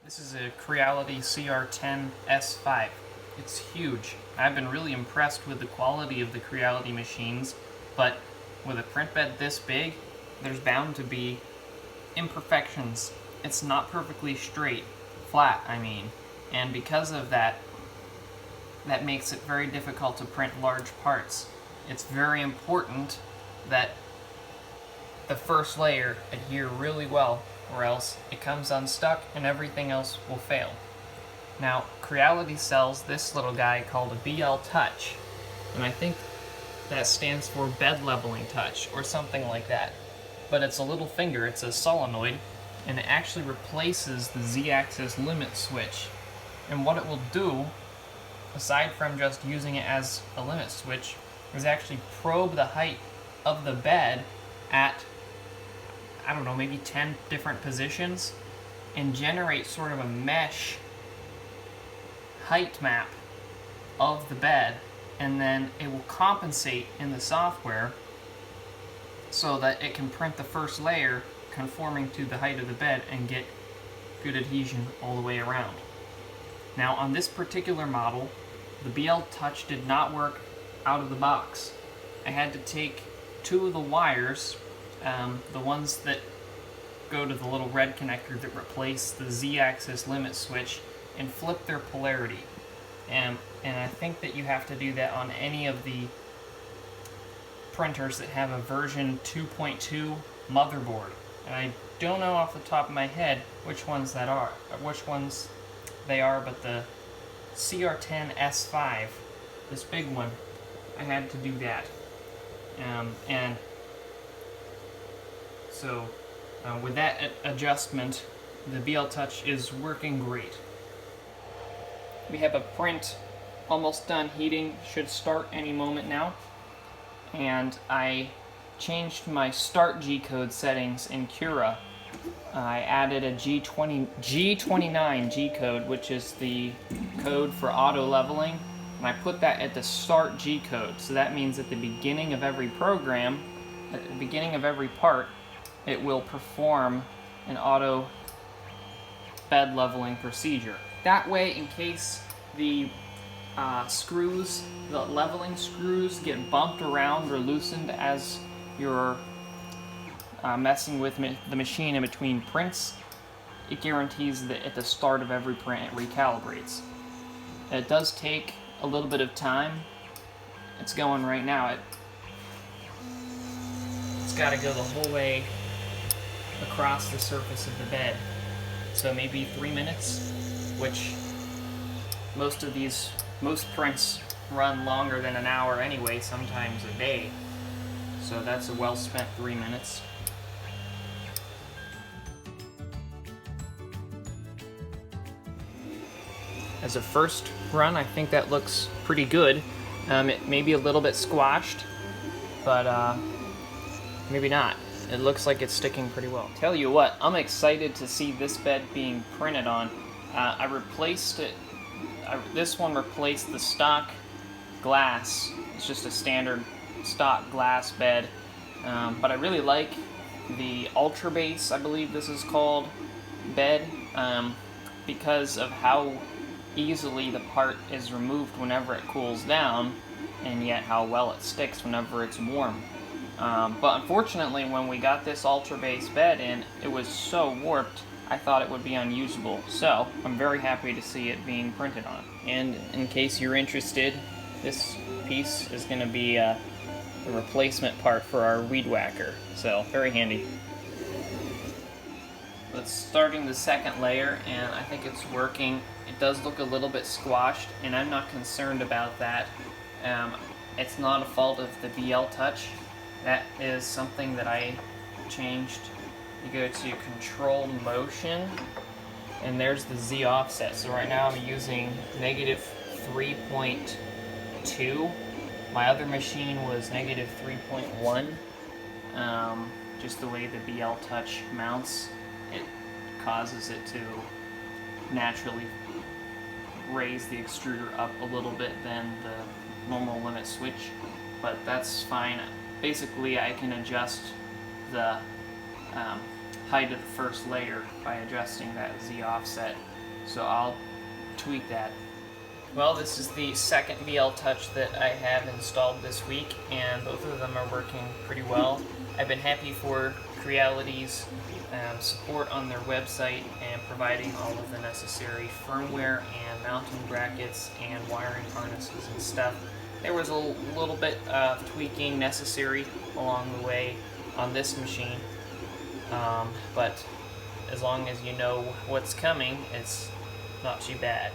This is a Creality CR10 S5. It's huge. I've been really impressed with the quality of the Creality machines, but with a print bed this big, there's bound to be imperfections. It's not perfectly straight, flat, I mean, and because of that, that makes it very difficult to print large parts. It's very important that the first layer adhere really well, or else it comes unstuck and everything else will fail. Now, Creality sells this little guy called a BLTouch, and I think that stands for bed leveling touch, or something like that. But it's a little finger, it's a solenoid, and it actually replaces the Z-axis limit switch. And what it will do, aside from just using it as a limit switch, is actually probe the height of the bed at, I don't know, maybe 10 different positions, and generate sort of a mesh height map of the bed, and then it will compensate in the software so that it can print the first layer conforming to the height of the bed and get good adhesion all the way around. Now, on this particular model, the BLTouch did not work out of the box. I had to take two of the wires, the ones that go to the little red connector that replace the Z-axis limit switch, and flip their polarity. And I think that you have to do that on any of the printers that have a version 2.2 motherboard. And I don't know off the top of my head which ones they are, but the CR10 S5, this big one, I had to do that. And so with that adjustment, the BLTouch is working great. We have a print almost done heating, should start any moment now. And I changed my start G-code settings in Cura. I added a G29 G-code, which is the code for auto leveling, and I put that at the start G-code. So that means at the beginning of every program, at the beginning of every part, it will perform an auto bed leveling procedure. That way, in case the screws, the leveling screws, get bumped around or loosened as you're messing with the machine in between prints, it guarantees that at the start of every print it recalibrates. It does take a little bit of time. It's going right now. It's got to go the whole way across the surface of the bed. So maybe 3 minutes, which most prints run longer than an hour anyway, sometimes a day. So that's a well-spent 3 minutes. As a first run, I think that looks pretty good. It may be a little bit squashed, but maybe not. It looks like it's sticking pretty well. Tell you what, I'm excited to see this bed being printed on. I replaced it. This one replaced the stock glass. It's just a standard stock glass bed, but I really like the Ultra Base, I believe this is called, bed, because of how easily the part is removed whenever it cools down, and yet how well it sticks whenever it's warm. But unfortunately, when we got this Ultra Base bed in, it was so warped, I thought it would be unusable. So, I'm very happy to see it being printed on. And in case you're interested, this piece is going to be the replacement part for our weed whacker. So, very handy. It's starting the second layer, and I think it's working. It does look a little bit squashed, and I'm not concerned about that. It's not a fault of the BLTouch. That is something that I changed. You go to Control Motion, and there's the Z offset. So right now I'm using -3.2. My other machine was -3.1. Just the way the BLTouch mounts, it causes it to naturally raise the extruder up a little bit than the normal limit switch, but that's fine. Basically, I can adjust the height of the first layer by adjusting that Z offset So I'll tweak that. Well, this is the second BLTouch that I have installed this week, and both of them are working pretty well. I've been happy for Creality's support on their website and providing all of the necessary firmware and mounting brackets and wiring harnesses and stuff. There was a little bit of tweaking necessary along the way on this machine, but as long as you know what's coming, it's not too bad.